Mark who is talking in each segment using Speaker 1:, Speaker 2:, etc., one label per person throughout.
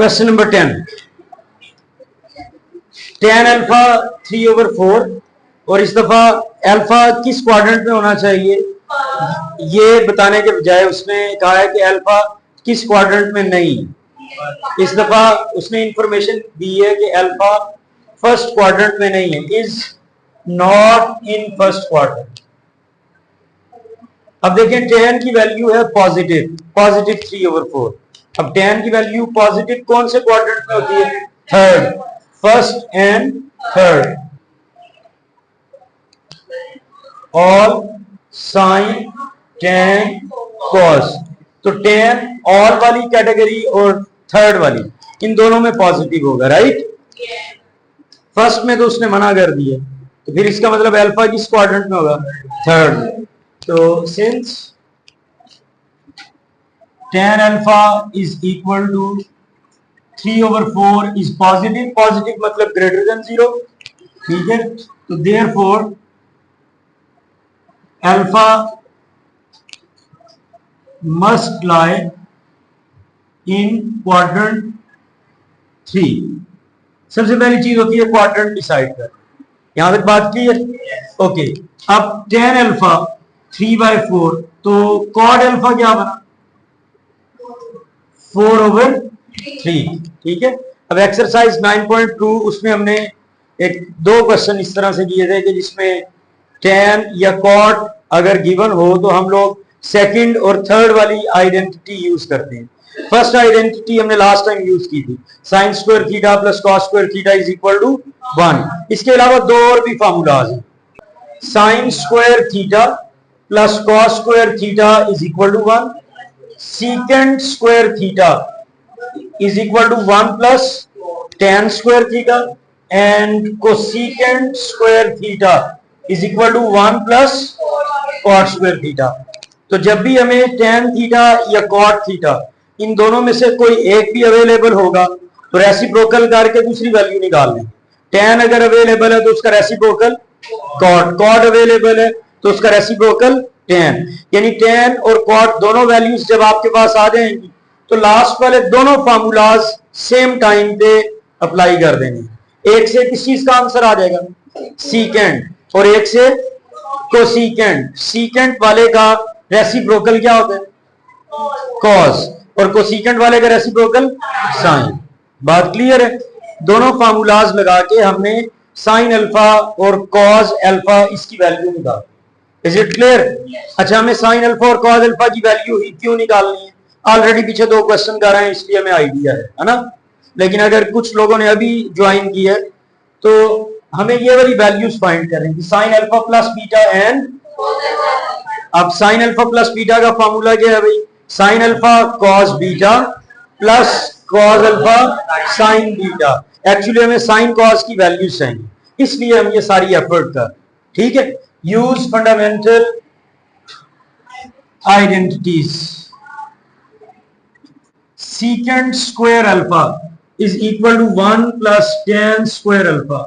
Speaker 1: Question number 10, tan alpha 3/4 और इस दफा अल्फा किस क्वाड्रेंट में होना चाहिए ये बताने के बजाय उसने कहा है कि अल्फा किस क्वाड्रेंट में नहीं। इस दफा उसने इंफॉर्मेशन दी है कि अल्फा फर्स्ट क्वाड्रेंट में नहीं है, is not in first quadrant. अब देखें tan की वैल्यू है पॉजिटिव 3/4। अब tan की वैल्यू पॉजिटिव कौन से क्वाड्रेंट में होती है? Third, first and third. All sine tan cos, तो tan ऑल वाली कैटेगरी और थर्ड वाली इन दोनों में पॉजिटिव होगा, राइट। फर्स्ट में तो उसने मना कर दिया, तो फिर इसका मतलब अल्फा किस क्वाड्रेंट में होगा? थर्ड में। तो since tan alpha is equal to 3/4 is positive, positive मतलब ग्रेटर देन 0, ठीक है। तो therefore alpha must lie in quadrant 3। सबसे पहली चीज होती है क्वाड्रेंट डिसाइड कर। यहां तक बात क्लियर? ओके। अब tan अल्फा 3/4, तो cot अल्फा क्या बना? 4/3, ठीक है। अब एक्सरसाइज 9.2 उसमें हमने दो क्वेश्चन इस तरह से किए थे कि जिसमें tan या cot अगर गिवन हो तो हम लोग सेकंड और थर्ड वाली आइडेंटिटी यूज करते हैं। फर्स्ट आइडेंटिटी हमने लास्ट टाइम यूज की थी, sine square theta plus cos square theta is equal to 1। इसके अलावा दो और भी फार्मूलाज हैं। Sine square theta plus cos square theta is equal to 1, secant square theta is equal to 1 plus tan square theta and cosecant square theta is equal to 1 plus cot square theta. तो जब भी हमें tan theta या cot theta in दोनों में से कोई एक भी अवेलेबल होगा तो रेसिप्रोकल करके दूसरी वैल्यू निकाल लें। tan अगर अवेलेबल है तो उसका रेसिप्रोकल कॉट, कॉट अवेलेबल है तो उसका रेसिप्रोकल tan। यानी tan और कॉट दोनों वैल्यूज जब आपके पास आ जाएंगी तो लास्ट वाले दोनों फार्मूलाज सेम टाइम पे अप्लाई कर देंगे। एक से किस चीज का आंसर आ जाएगा? सीकेंड, और एक से कोसीकेंड। सीकेंड वाले का रेसिप्रोकल क्या होता है? कॉस, और कोसीकेंड वाले का रेसिप्रोकल साइन। बात क्लियर है? दोनों फार्मूलाज लगा के हमने साइन अल्फा और कॉस अल्फा इसकी वैल्यू निकाली। Is it clear? अच्छा, हमें साइन अल्फा और कॉस अल्फा की वैल्यू ही क्यों निकालनी है? ऑलरेडी पीछे दो क्वेश्चन कर रहे हैं इसलिए हमें आइडिया है ना। लेकिन अगर कुछ लोगों ने अभी ज्वाइन किया है तो हमें ये वाली वैल्यूज फाइंड करनी है, sine alpha plus beta and. अब साइन अल्फा प्लस बीटा का फॉर्मूला क्या है भाई? Sine alpha cos beta plus cos alpha sine beta. Actually हमें साइन कॉस की वैल्यूज चाहिए, इसलिए हम ये सारी एफर्ट कर, ठीक है। Use fundamental identities. secant square alpha is equal to 1 plus tan square alpha,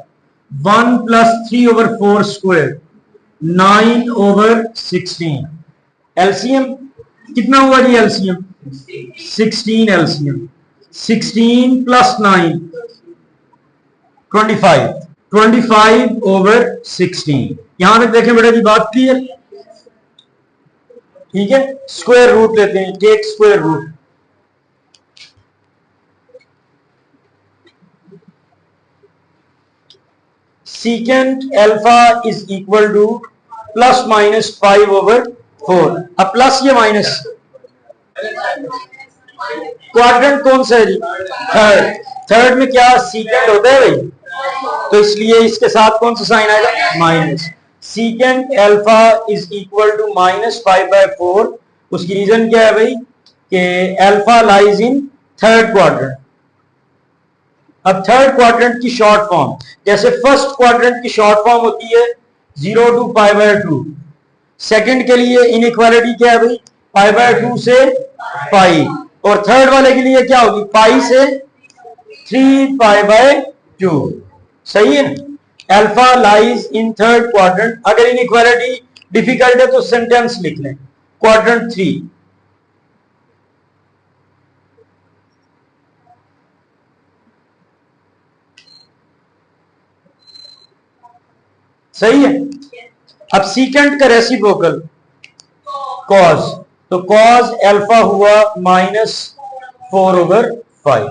Speaker 1: 1 plus 3/4 square, 9/16। LCM कितना हुआ जी? LCM 16। LCM 16 plus 9 25/16। यहां तक देखें बेटा जी, बात क्लियर? ठीक है। स्क्वायर रूट लेते हैं, take square root. secant alpha is equal to plus minus 5/4। अब प्लस या माइनस? क्वाड्रेंट कौन सा है जी? थर्ड। थर्ड में क्या secant होता है भाई? तो इसलिए इसके साथ कौन सा साइन आएगा? Minus. secant alpha is equal to minus 5/4। उसकी रीजन क्या है भाई? कि alpha lies in third quadrant. अब थर्ड क्वाड्रेंट की शॉर्ट फॉर्म, जैसे फर्स्ट क्वाड्रेंट की शॉर्ट फॉर्म होती है 0 to π/2। सेकंड के लिए इनइक्वालिटी क्या है भाई? π/2 से पाई। और थर्ड वाले के लिए क्या होगी? पाई से 3π/2। सही है? Alpha lies in third quadrant. अगर इनइक्वालिटी डिफिकल्ट है तो सेंटेंस लिख लें, क्वाड्रेंट 3। सही है। अब सीकेंट का रेसिप्रोकल कॉज, तो कॉज अल्फा हुआ -4/5।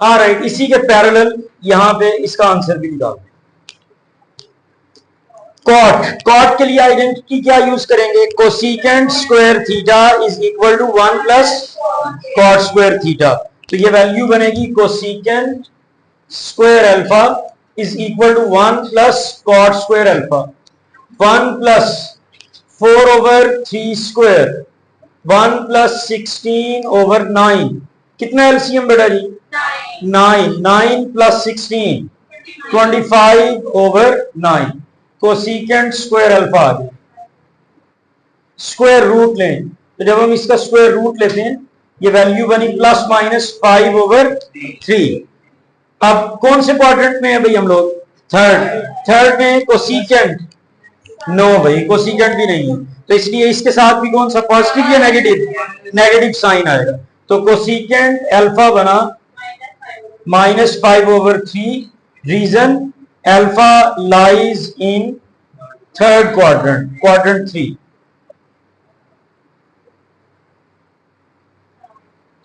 Speaker 1: ऑलराइट, इसी के पैरेलल यहां पे इसका आंसर भी निकाल। कॉट, कॉट के लिए आइडेंटिटी क्या यूज करेंगे? Cosecant square theta is equal to 1 plus cot square theta. तो ये वैल्यू बनेगी cosecant square alpha is equal to 1 plus cot square alpha. 1 plus 4/3 square, 1 plus 16/9। कितना एलसीएम बेटा जी? 9। 9 प्लस 16 25/9। कोसिकेंट स्क्वायर अल्फा आ गया। स्क्वायर रूट लें, तो जब हम इसका स्क्वायर रूट लेते हैं ये वैल्यू बनी +-5/3। अब कौन से क्वाड्रेंट में है भाई हम लोग? थर्ड। थर्ड में कोसिकेंट, नो भाई कोसिकेंट भी नहीं है, तो इसलिए इसके साथ भी कौन सा पॉजिटिव या नेगेटिव? नेगेटिव साइन आएगा। तो कोसिकेंट अल्फा बना -5/3। Region alpha lies in third quadrant, quadrant 3।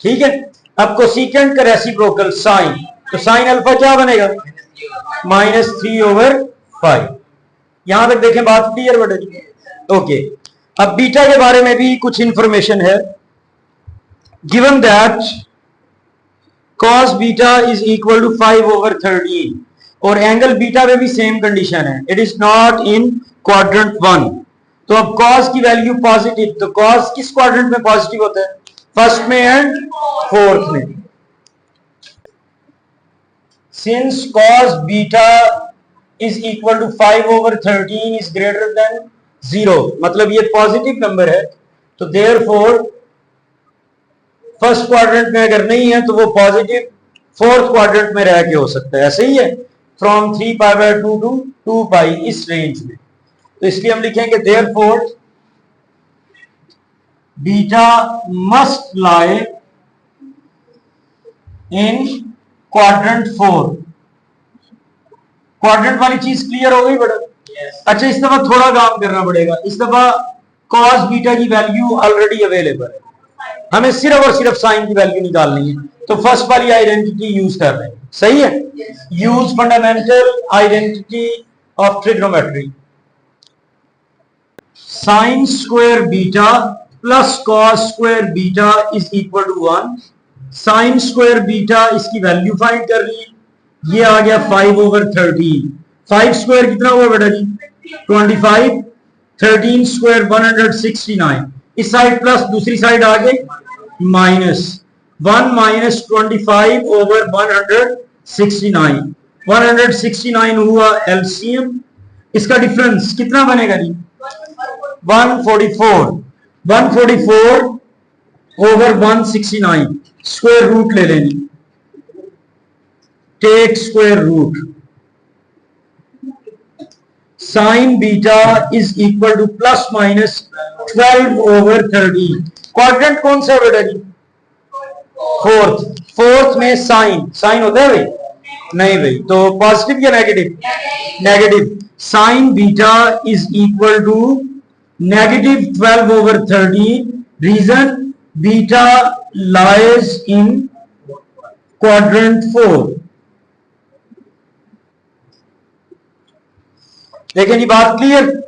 Speaker 1: ठीक है। अब कोसिकेंट का रेसिप्रोकल साइन, तो साइन अल्फा क्या बनेगा? -3/5। यहां तक देखें, बात क्लियर बेटा जी? ओके। अब बीटा के बारे में भी कुछ इंफॉर्मेशन है। Given that cos beta is equal to 5/13 और एंगल बीटा में भी सेम कंडीशन है, it is not in quadrant 1। तो अब cos की वैल्यू पॉजिटिव, तो cos किस क्वाड्रेंट में पॉजिटिव होता है? फर्स्ट में एंड फोर्थ में। Since cos beta is equal to 5/13 is greater than 0, मतलब ये पॉजिटिव नंबर है, तो देयरफॉर फर्स्ट क्वाड्रेंट में अगर नहीं है तो वो पॉजिटिव फोर्थ क्वाड्रेंट में रह के हो सकता है। ऐसे ही है, फ्रॉम 3π/2 टू 2π, इस रेंज में। तो इसलिए हम लिखेंगे therefore beta must lie in quadrant 4। Quadrant वाली चीज क्लियर हो गई बेटा? अच्छा, इस दफा थोड़ा काम करना पड़ेगा। इस दफा cos बीटा की वैल्यू ऑलरेडी अवेलेबल है, हमें सिर्फ और सिर्फ साइन की वैल्यू निकालनी है। तो फर्स्ट वाली आइडेंटिटी यूज कर रहे हैं, सही है? Use fundamental identity of trigonometry. Sine square beta plus cos square beta is equal to 1। Sine square beta, इसकी वैल्यू फाइंड कर ली, ये आ गया 5/13। 5 स्क्वायर कितना हुआ बेटा जी? 25। 13 स्क्वायर 169। इस साइड प्लस, दूसरी साइड आ गई माइनस। 1 - 25/169। 169 हुआ एलसीएम। इसका डिफरेंस कितना बनेगा जी? 144। 144/169। स्क्वायर रूट ले लेंगे, take square root. Sine beta is equal to +-12/13। Quadrant कौन सा बेटा जी? फोर्थ। फोर्थ में साइन, साइन होता है भाई? नहीं भाई, तो पॉजिटिव या negative? Negative. Sine beta is equal to -12/13। Region beta lies in quadrant 4। लेकिन ये बात क्लियर?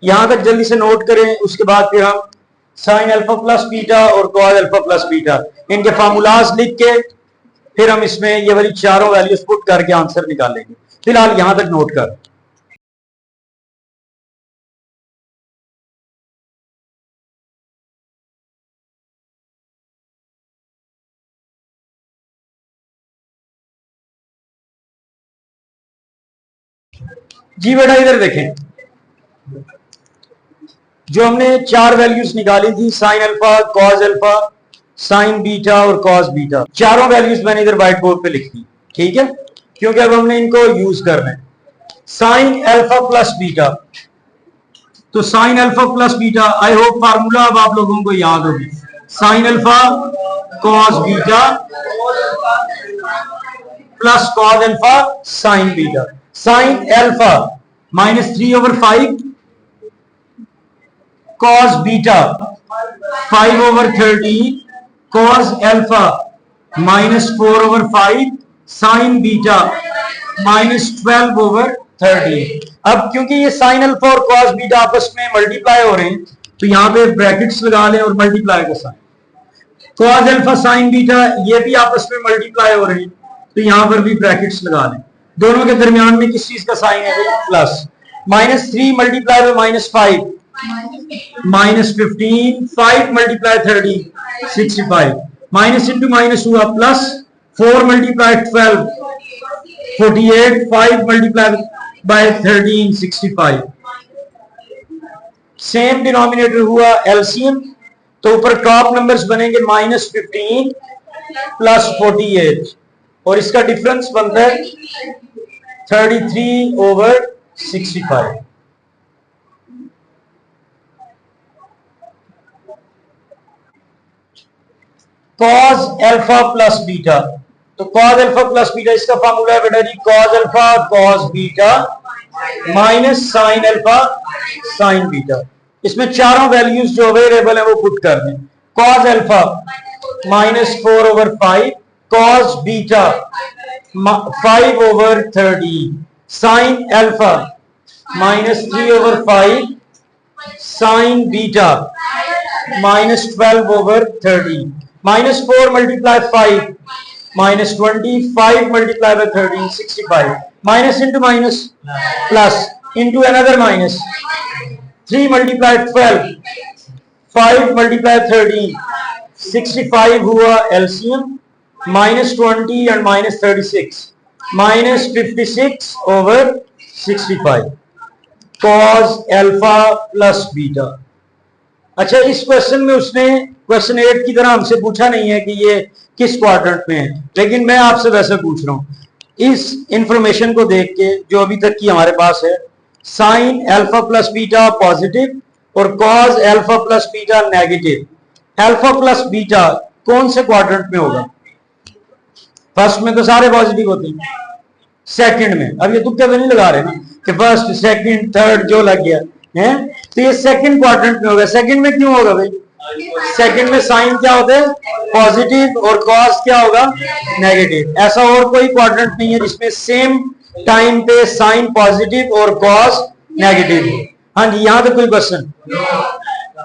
Speaker 1: यहां तक जल्दी से नोट करें, उसके बाद फिर हम साइन अल्फा प्लस बीटा और कॉस अल्फा प्लस बीटा इनके फार्मूलाज लिख के फिर हम इसमें ये वाली चारों वैल्यूज पुट करके आंसर निकालेंगे। फिलहाल यहां तक नोट कर। जी बेटा इधर देखें, जो हमने चार वैल्यूज निकाली थी, sine alpha, cos alpha, sine beta और कॉस बीटा, चारों वैल्यूज मैंने इधर व्हाइट बोर्ड पे लिख दी, ठीक है? क्योंकि अब हमने इनको यूज करना है। साइन अल्फा प्लस बीटा, तो sine alpha plus beta, I hope formula अब आप लोगों को याद होगी। Sine alpha cos beta plus cos alpha sine beta. Sine alpha -3/5 cos beta 5/13 cos alpha -4/5 sign beta -12/13। अब क्योंकि ये साइन अल्फा और cos बीटा आपस में मल्टीप्लाई हो रहे हैं तो यहां पे ब्रैकेट्स लगा लें और मल्टीप्लाई का sine. cos alpha sine beta ये भी आपस में मल्टीप्लाई हो रहे हैं तो यहां पर भी ब्रैकेट्स लगा लें। दोनों के दरमियान में किस चीज का साइन है भाई? Plus. -3 multiply by -5 -15 5 multiply 30 65 minus into minus हुआ plus 4 multiply 12 48 5 multiply by 13 65 same denominator हुआ एलसीएम तो ऊपर टॉप नंबर्स बनेंगे -15 प्लस 48 और इसका डिफरेंस बनता है 33/65। cos अल्फा प्लस बीटा तो cos अल्फा प्लस बीटा इसका फॉर्मूला है बेटा जी cos alpha cos beta minus sine alpha sine beta. इसमें चारों वैल्यूज जो अवेलेबल है वो पुट कर दें। cos alpha -4/5 cos beta 5/13 sine alpha -3/5 sign beta -12/13 -4 multiply 5 -25 multiply by 13 65 minus into minus plus into another minus 3 multiply 12 5 multiply 13 65 हुआ LCM -20 and -36 -56/65 cos alpha plus beta. अच्छा इस क्वेश्चन में उसने क्वेश्चन 8 की तरह हमसे पूछा नहीं है कि ये किस क्वाड्रेंट में है, लेकिन मैं आपसे वैसे पूछ रहा हूं इस इंफॉर्मेशन को देख के जो अभी तक की हमारे पास है sine alpha plus beta positive और cos alpha plus beta negative. Alpha plus beta कौन से क्वाड्रेंट में होगा? फर्स्ट में तो सारे पॉजिटिव होते हैं, सेकंड में अब ये तुक्के तो नहीं लगा रहे ना कि फर्स्ट सेकंड थर्ड जो लग गया है तो ये सेकंड क्वाड्रेंट में होगा। सेकंड में क्यों होगा भाई? सेकंड में साइन क्या होता है? पॉजिटिव और कॉस क्या होगा? नेगेटिव। ऐसा और कोई क्वाड्रेंट नहीं है जिसमें सेम टाइम पे साइन पॉजिटिव और कॉस नेगेटिव। हाँ जी यहां तक कोई क्वेश्चन?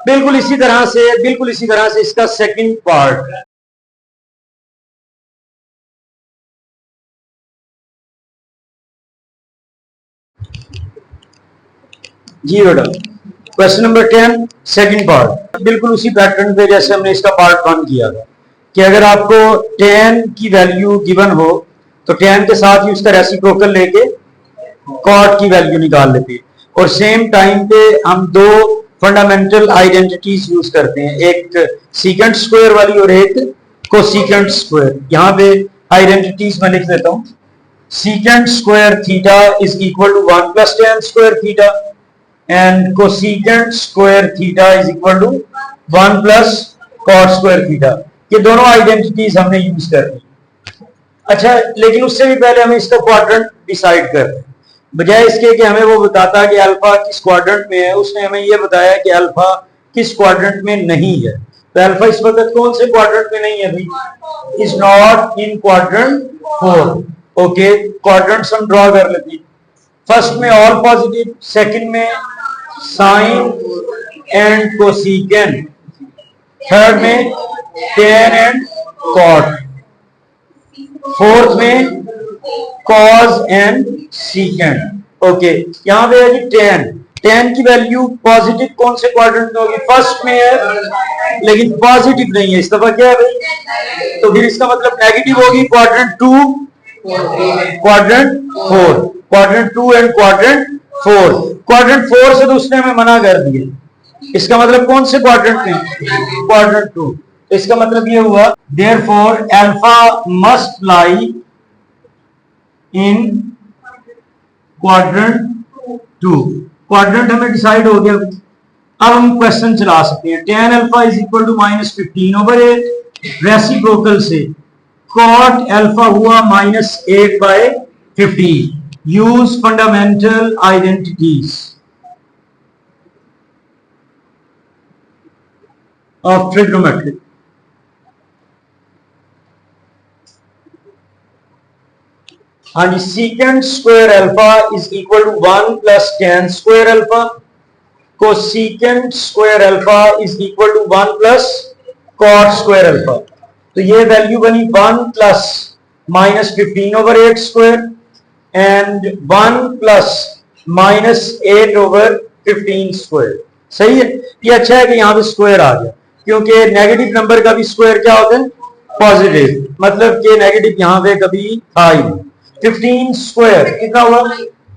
Speaker 1: बिल्कुल इसी तरह से इसका सेकंड पार्ट जी बेटा क्वेश्चन नंबर 10 सेकंड पार्ट बिल्कुल उसी पैटर्न पे जैसे हमने इसका पार्ट 1 किया था कि अगर आपको tan की वैल्यू गिवन हो तो tan के साथ ही उसका रेसिप्रोकल लेके cot की वैल्यू निकाल लेते हैं और सेम टाइम पे हम दो फंडामेंटल आइडेंटिटीज यूज करते हैं, एक सीकेंट स्क्वायर वाली और एक कोसीकेंट स्क्वायर। यहाँ पे आइडेंटिटीज मैं लिख देता हूँ। Secant square theta is equal to 1 plus tan square theta and cosecant square theta is equal to 1 plus cot square theta। ये दोनों आइडेंटिटीज हमने यूज कर ली। अच्छा लेकिन उससे भी पहले हमें इसका क्वाड्रेंट डिसाइड करना है। बजाय इसके कि हमें वो बताता कि अल्फा किस क्वाड्रेंट में है, उसने हमें ये बताया कि अल्फा किस क्वाड्रेंट में नहीं है। तो अल्फा इस वक्त कौन से क्वाड्रेंट में नहीं है भाई? Is not in quadrant 4। Okay quadrants हम ड्रॉ कर लेते हैं। फर्स्ट में ऑल पॉजिटिव, सेकंड में साइन एंड कोसिकेंट, थर्ड में tan एंड cot, फोर्थ में cos एंड secant। ओके यहां पे है जी tan की वैल्यू पॉजिटिव कौन से क्वाड्रेंट में होगी? फर्स्ट में है लेकिन पॉजिटिव नहीं है, इस दफा क्या है भाई? तो फिर इसका मतलब नेगेटिव होगी quadrant 2 quadrant 4, quadrant 2 and quadrant 4। Quadrant 4 से तो उसने हमें मना कर दिया, इसका मतलब कौन से क्वाड्रेंट में? क्वाड्रेंट 2। तो इसका मतलब ये हुआ therefore alpha must lie in quadrant 2। Quadrant हमें डिसाइड हो गया। अब हम क्वेश्चन चला सकते हैं। tan alpha is equal to -15/8 reciprocal से cot अल्फा हुआ -8/15 use fundamental identities of trigonometry. हाँ जी, secant square alpha is equal to 1 plus tan square alpha. Cosecant square alpha is equal to 1 plus cot square alpha. तो ये value बनी 1 plus minus 15 over 8 square and 1 plus minus 8 over 15 square. सही है। ये अच्छा है कि यहाँ पे स्क्वायर आ गया, क्योंकि नेगेटिव नंबर का भी स्क्वायर क्या होता है? पॉजिटिव। मतलब कि नेगेटिव यहाँ पे कभी था ही नहीं। 15 स्क्वायर कितना हुआ?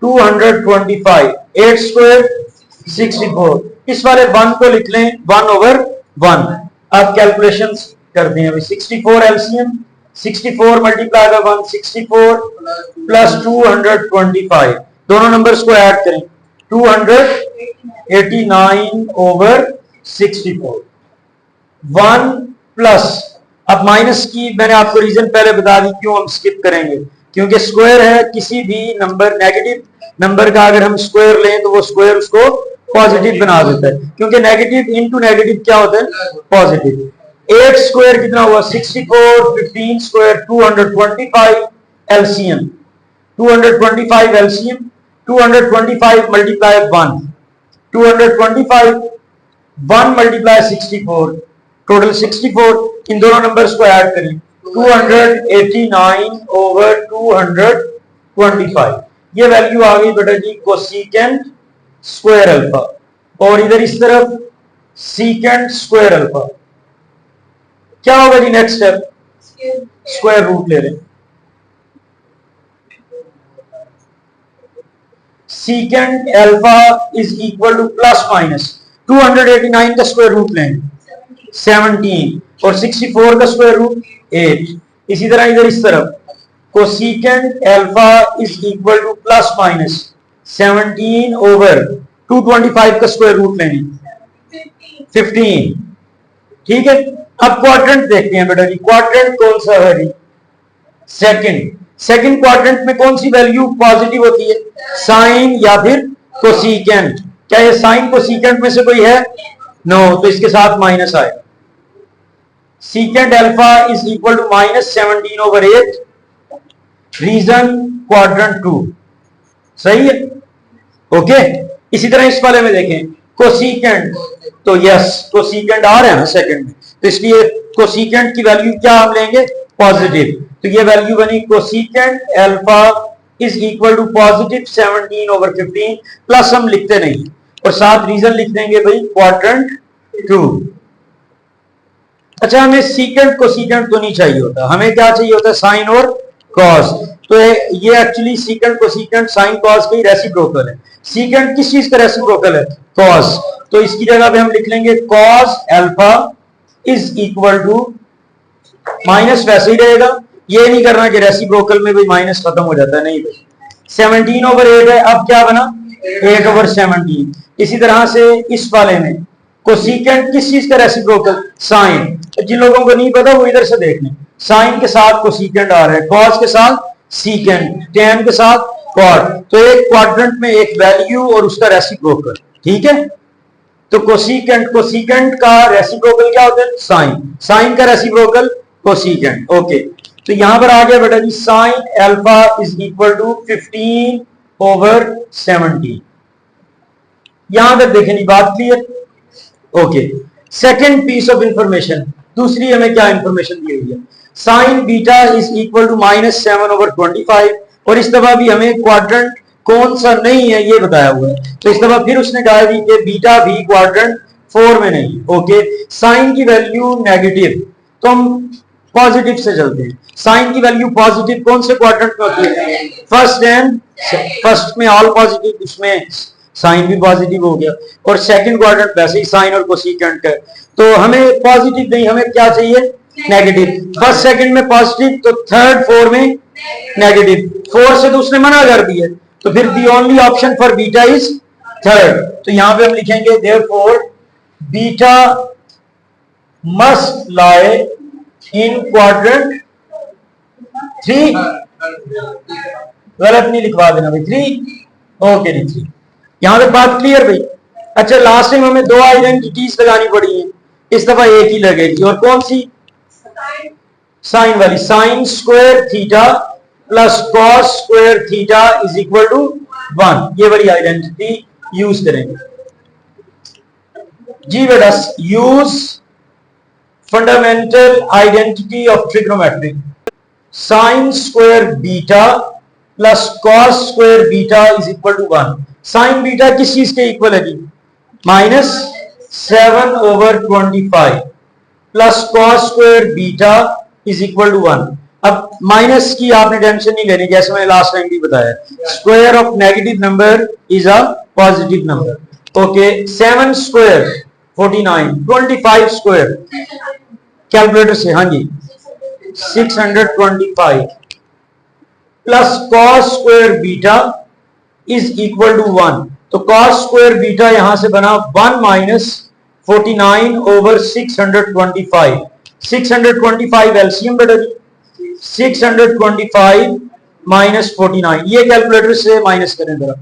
Speaker 1: 225। 8 स्क्वायर 64। इस वाले 1 को लिख लें 1 over 1। अब कैलकुलेशन करते हैं। 64 एलसीएम, 64 मल्टीप्लाई बाय 1 64 प्लस 225, दोनों नंबर्स को ऐड करें 289 over 64। 1 प्लस, अब माइनस की मैंने आपको रीजन पहले बता दी क्यों हम स्किप करेंगे, क्योंकि स्क्वायर है। किसी भी नंबर नेगेटिव नंबर का अगर हम स्क्वायर लें तो वो स्क्वायर उसको पॉजिटिव बना देता है, क्योंकि नेगेटिव इनटू नेगेटिव क्या होता है? पॉजिटिव। 8 स्क्वायर कितना हुआ? 64। 15 square 225 LCM, 225 LCM, 225 multiply 1, 225 1 multiply 64, total 64। इन दोनों नंबर्स को ऐड करें 289 ओवर 225। ये वैल्यू आ गई बेटा जी कोसेकेंट स्क्वायर अल्फा। और इधर इस तरफ सीकेंट स्क्वायर अल्फा। क्या होगा जी नेक्स्ट स्टेप? स्क्वायर रूट ले लें। Secant alpha is equal to plus minus 289 का स्क्वायर रूट लेंगे 17 और 64 का स्क्वायर रूट 8। इसी तरह इधर इस तरफ cosecant alpha is equal to plus minus 17 over 225 का स्क्वायर रूट लेंगे 15। ठीक है। अब क्वाड्रेंट देखते हैं बेटा जी। क्वाड्रेंट कौन सा है जी? सेकंड क्वाड्रेंट में कौन सी वैल्यू पॉजिटिव होती है? साइन या फिर कोसेकेंट। क्या ये साइन कोसेकेंट में से कोई है? नो, तो इसके साथ माइनस आएगा। Secant alpha is equal to minus 17 over 8। Region quadrant 2। सही है। ओके। इसी तरह इस वाले में देखें कोसेकेंट, तो यस कोसेकेंट आ रहा है ना सेकंड में, तो इसलिए कोसेकेंट की वैल्यू क्या हम लेंगे? पॉजिटिव। तो ये वैल्यू बनी cosecant alpha is equal to positive 17 over 15। Plus हम लिखते नहीं और साथ रीजन लिख देंगे भाई क्वाड्रेंट 2। अच्छा, हमें सीकेंट कोसेकेंट तो नहीं चाहिए होता, हमें क्या चाहिए होता है? साइन और कॉस। तो ये actually secant cosecant sine cos का ही रेसिप्रोकल है। सीकेंट किस चीज का रेसिप्रोकल है? कॉस। तो इसकी जगह पे हम लिख लेंगे cos alpha is equal to minus, वैसे ही रहेगा। ये नहीं करना कि रेसिप्रोकल में भी माइनस खत्म हो जाता है, नहीं भाई। 17 ओवर 8 है, अब क्या बना? 8 ओवर 17। इसी तरह से इस वाले में कोसेकेंट किस चीज का रेसिप्रोकल? साइन। जिन लोगों को नहीं पता वो इधर से देख लें। साइन के साथ कोसेकेंट आ रहा है, कॉस के साथ सीकेंट, टैन के साथ कॉट। तो एक क्वाड्रेंट में एक वैल्यू और उसका रेसिप्रोकल। ठीक है। तो कोसेकेंट का रेसिप्रोकल क्या होता है? साइन। साइन का रेसिप्रोकल कोसेकेंट। ओके। तो यहां पर आ गया बेटा जी sine alpha is equal to 15 over 17। यहां तक देखें, बात clear? Okay. Second piece of information, दूसरी हमें क्या इंफॉर्मेशन दी हुई है? Sine beta is equal to minus 7 over 25। और इस दफा भी हमें क्वाड्रेंट कौन सा नहीं है ये बताया हुआ है, तो इस दफा फिर उसने कहा कि बीटा भी क्वाड्रेंट 4 में नहीं। ओके। साइन की वैल्यू नेगेटिव, तो हम पॉजिटिव से चलते हैं। साइन की वैल्यू पॉजिटिव कौन से क्वाड्रेंट में होती है? फर्स्ट एंड फर्स्ट में ऑल पॉजिटिव, उसमें साइन भी पॉजिटिव हो गया। और सेकंड क्वाड्रेंट वैसे ही साइन और कोसेकेंट का, तो हमें पॉजिटिव नहीं, हमें क्या चाहिए? नेगेटिव। फर्स्ट सेकंड में पॉजिटिव, तो थर्ड 4 में नेगेटिव। 4 से तो उसने मना कर दिया, तो फिर the only option for beta is third. तो यहां पे हम लिखेंगे therefore beta must lie in quadrant 3। गलत नहीं लिखवा देना भाई, 3। ओके जी 3। यहां तक बात क्लियर भाई। अच्छा लास्ट टाइम हमें दो आइडेंटिटीज लगानी पड़ी है, इस दफा एक ही लगेगी, और कौन सी? साइन वाली। Sine square theta plus cos square theta is equal to 1, ये वाली आइडेंटिटी यूज करेंगे जी बेटा। Use fundamental identity of trigonometry. Sine square beta plus cos square beta is equal to 1। Sine beta किस चीज के इक्वल है जी? -7/25 plus cos square beta is equal to 1। अब माइनस की आपने टेंशन नहीं लेनी, जैसे मैंने लास्ट टाइम भी बताया, square of negative number is a positive number. Okay 7 square 49, 25 square calculator से, हाँ जी 625 plus cos square beta is equal to 1। तो कॉस स्क्वायर बीटा यहां से बना 1 माइनस 49/625। 625 एलसीएम बेटा जी, 625 माइनस 49, ये कैलकुलेटर से माइनस करें जरा।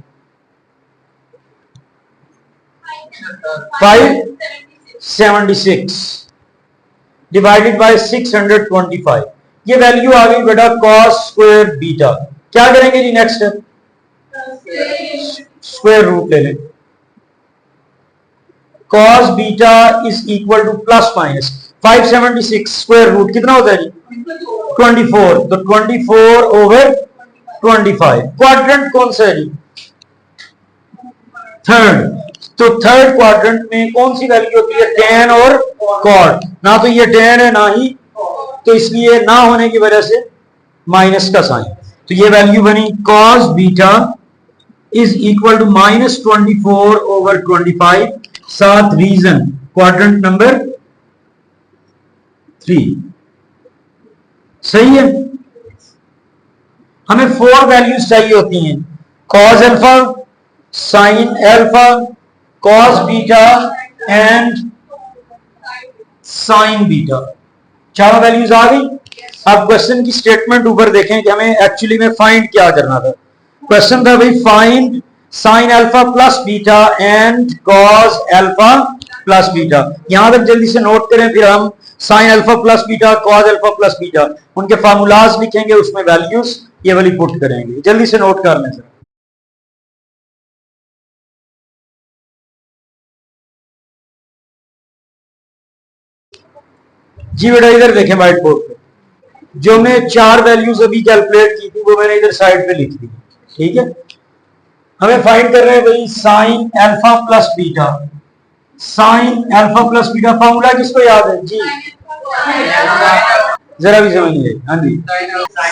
Speaker 1: 576 डिवाइडेड बाय 625, ये वैल्यू आ गई बेटा कॉस स्क्वायर बीटा। क्या करेंगे जी नेक्स्ट स्टेप? स्क्वायर रूट ले लें। Cos beta is equal to plus minus 576 square root कितना होता है जी? 24। तो 24/25। क्वाड्रेंट कौन सा है जी? थर्ड। तो थर्ड क्वाड्रेंट में कौन सी वैल्यू होती है? tan और cot। ना तो ये tan है ना ही, तो इसलिए ना होने की वजह से माइनस का साइन। तो ये वैल्यू बनी cos beta is equal to -24/25। साथ रीजन क्वाड्रेंट नंबर 3। सही है। हमें 4 वैल्यूज चाहिए होती हैं, cos alpha, sin alpha, cos beta and sin beta. 4 values आ गई। अब क्वेश्चन की स्टेटमेंट ऊपर देखें कि हमें एक्चुअली में फाइंड क्या करना था। क्वेश्चन था भाई find sin alpha plus beta and cos alpha plus beta. यहां तक जल्दी से नोट करें, फिर हम sin alpha plus beta, cos alpha plus beta, उनके फार्मूलाज लिखेंगे, उसमें वैल्यूज ये वाली पुट करेंगे। जल्दी से नोट कर लें सर। जी बेटा इधर देखें व्हाइट बोर्ड पे, जो हमने 4 वैल्यूज अभी कैलकुलेट की थी वो मैंने इधर साइड पे लिख दी। ठीक है, हमें फाइंड कर रहे हैं भाई sin alpha plus beta. sin alpha plus beta formula किसको याद है जी? जरा भी समझिए। हाँ जी,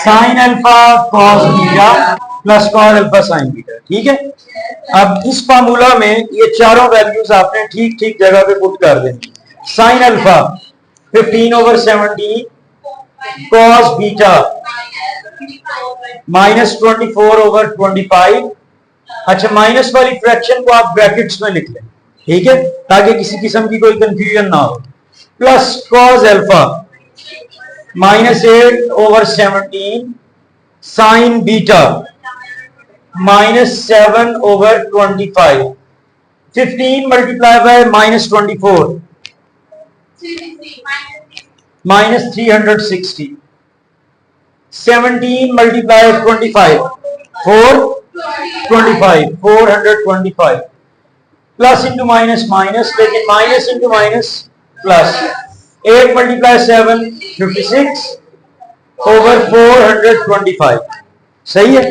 Speaker 1: sin alpha cos beta plus cos alpha sin beta. ठीक है, अब इस फार्मूला में ये चारों वैल्यूज आपने ठीक ठीक जगह पे पुट कर देनी। sin alpha 15/17 cos beta -24/25। अच्छा, माइनस वाली फ्रैक्शन को आप ब्रैकेट्स में लिख लें, ठीक है, ताकि किसी किस्म की कोई कंफ्यूजन ना हो। Plus cos alpha -8/17 sin beta -7/25। 15 multiply by -24 -360। 17 multiply 25 425 plus into minus minus, लेकिन minus into minus plus. 8 multiply 7 56/425। सही है,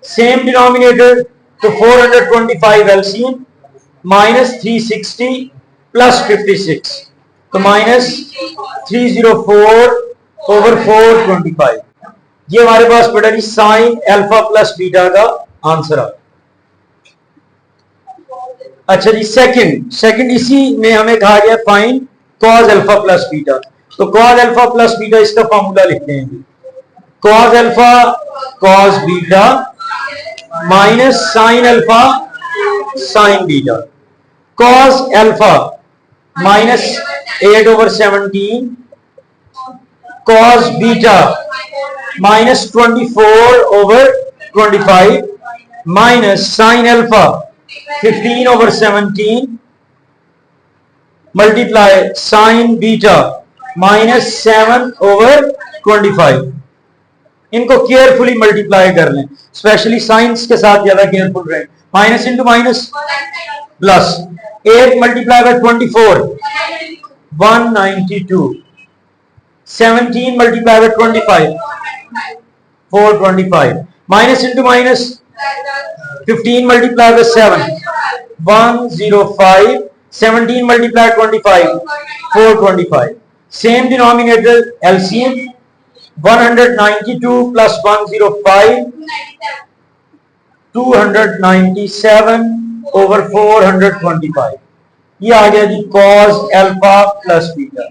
Speaker 1: सेम डिनोमिनेटर, तो 425 एलसीएम -360 प्लस 56, तो -304/425। ये हमारे पास पड़ा जी साइन अल्फा प्लस बीटा का आंसर आ। अच्छा जी, सेकंड इसी में हमें कहा गया find cos alpha plus beta. तो cos अल्फा प्लस बीटा इसका फॉर्मूला लिखते हैं जी। cos alpha cos beta minus sine alpha sine beta. cos alpha -8/17 cos beta -24/25। 25 minus sine alpha 15/17 multiply sign beta minus 7/25। इनको केयरफुली मल्टीप्लाई कर लें, specially science के साथ ज्यादा केयरफुल रहें। Minus into minus plus 8 multiply by 24 192 17 multiply by 25 425 minus into minus 15 multiply bye 7 105 17 multiply 25 425 same denominator LCM 192 plus 105 297/425। ये आ गया जी cos alpha plus beta.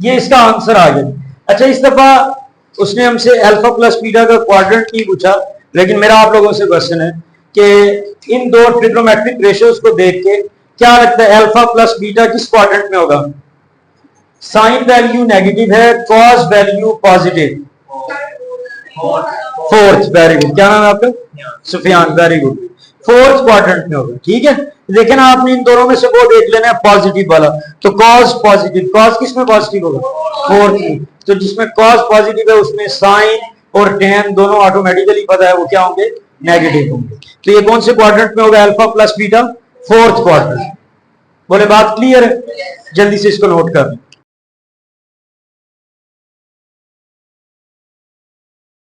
Speaker 1: ये इसका आंसर आ गया। अच्छा, इस दफा उसने हमसे अल्फा प्लस बीटा का क्वाड्रेंट नहीं पूछा, लेकिन मेरा आप लोगों से क्वेश्चन है कि इन दो ट्रिग्नोमेट्रिक रेशियोज को देख के क्या लगता है अल्फा प्लस बीटा किस क्वाड्रेंट में होगा? साइन वैल्यू नेगेटिव है, cos value positive, fourth. Very good. क्या नाम है आपका? Sufiyan. Very good. Fourth quadrant में होगा। ठीक है, लेकिन आपने इन दोनों में से वो देख लेना है पॉजिटिव वाला। तो कॉस पॉजिटिव, कॉस किस में पॉजिटिव होगा? फोर्थ में। तो जिसमें कॉस पॉजिटिव है उसमें साइन और टेन दोनों ऑटोमेटिकली पता है वो क्या होंगे? नेगेटिव होंगे। तो ये कौन से क्वाड्रेंट में होगा alpha plus beta? Fourth quadrant. बोले बात क्लियर है? जल्दी से इसको नोट कर लें।